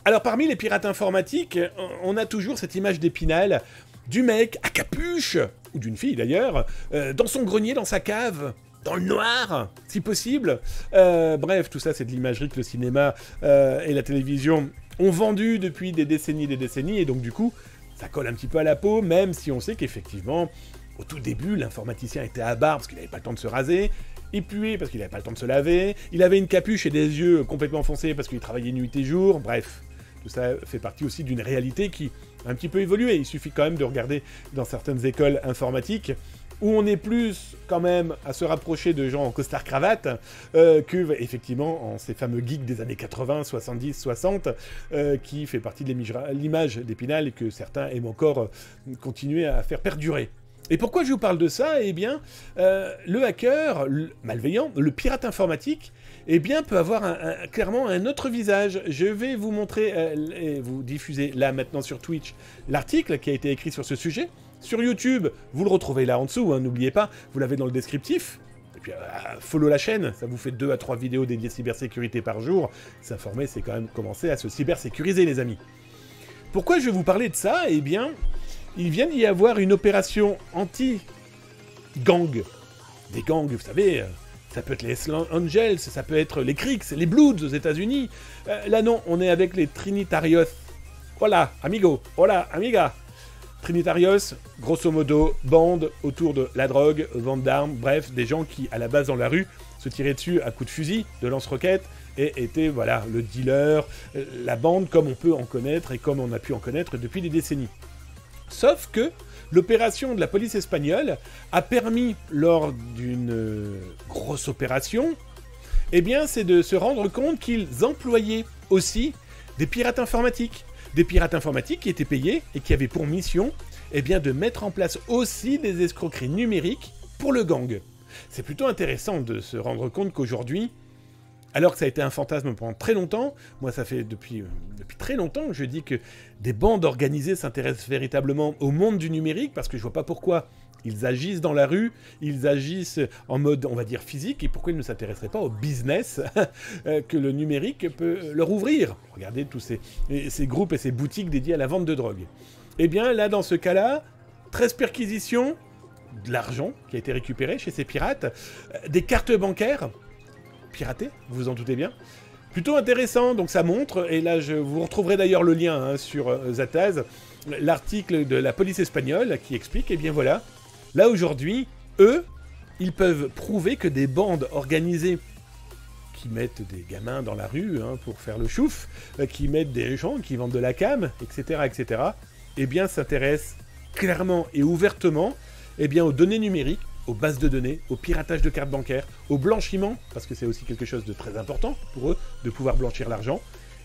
Alors parmi les pirates informatiques, on a toujours cette image d'Épinal du mec à capuche, ou d'une fille d'ailleurs, dans son grenier, dans sa cave, dans le noir, si possible. Bref, tout ça c'est de l'imagerie que le cinéma et la télévision ont vendu depuis des décennies, et donc du coup, ça colle un petit peu à la peau, même si on sait qu'effectivement, au tout début, l'informaticien était à barbe parce qu'il n'avait pas le temps de se raser, il puait parce qu'il n'avait pas le temps de se laver, il avait une capuche et des yeux complètement foncés parce qu'il travaillait nuit et jour, bref. Tout ça fait partie aussi d'une réalité qui a un petit peu évolué. Il suffit quand même de regarder dans certaines écoles informatiques où on est plus quand même à se rapprocher de gens en costard-cravate que, effectivement, en ces fameux geeks des années 80, 70, 60, qui fait partie de l'image d'Épinal et que certains aiment encore continuer à faire perdurer. Et pourquoi je vous parle de ça? Eh bien, le hacker, le malveillant, le pirate informatique, eh bien, peut avoir clairement un autre visage. Je vais vous montrer et vous diffuser là maintenant sur Twitch l'article qui a été écrit sur ce sujet. Sur YouTube, vous le retrouvez là en dessous, hein, n'oubliez pas, vous l'avez dans le descriptif. Et puis, follow la chaîne, ça vous fait 2 à 3 vidéos dédiées cybersécurité par jour. S'informer, c'est quand même commencer à se cybersécuriser, les amis. Pourquoi je vais vous parler de ça? Eh bien, il vient d'y avoir une opération anti-gang. Des gangs, vous savez, ça peut être les Hells Angels, ça peut être les Crips, les Bloods aux États-Unis. Là non, on est avec les Trinitarios. Hola, amigo, hola, amiga. Trinitarios, grosso modo, bande autour de la drogue, vente d'armes, bref, des gens qui, à la base dans la rue, se tiraient dessus à coups de fusil, de lance-roquettes, et étaient, voilà, le dealer, la bande comme on peut en connaître et comme on a pu en connaître depuis des décennies. Sauf que l'opération de la police espagnole a permis, lors d'une grosse opération, eh bien, c'est de se rendre compte qu'ils employaient aussi des pirates informatiques. Des pirates informatiques qui étaient payés et qui avaient pour mission, eh bien, de mettre en place aussi des escroqueries numériques pour le gang. C'est plutôt intéressant de se rendre compte qu'aujourd'hui, alors que ça a été un fantasme pendant très longtemps, moi ça fait depuis très longtemps que je dis que des bandes organisées s'intéressent véritablement au monde du numérique, parce que je vois pas pourquoi ils agissent dans la rue, ils agissent en mode, on va dire, physique, et pourquoi ils ne s'intéresseraient pas au business que le numérique peut leur ouvrir. Regardez tous ces groupes et ces boutiques dédiées à la vente de drogue. Eh bien là, dans ce cas-là, 13 perquisitions, de l'argent qui a été récupéré chez ces pirates, des cartes bancaires piratées, vous vous en doutez bien. Plutôt intéressant, donc ça montre, et là vous retrouverez d'ailleurs le lien hein, sur Zataz, l'article de la police espagnole qui explique, et bien voilà, là aujourd'hui, eux, ils peuvent prouver que des bandes organisées qui mettent des gamins dans la rue hein, pour faire le chouf, qui mettent des gens qui vendent de la cam, etc., eh bien s'intéressent clairement et ouvertement eh bien, aux données numériques, aux bases de données, au piratage de cartes bancaires, au blanchiment, parce que c'est aussi quelque chose de très important pour eux, de pouvoir blanchir l'argent.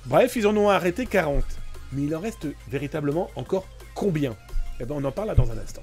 Bref, ils en ont arrêté 40. Mais il en reste véritablement encore combien? Eh bien, on en parle là dans un instant.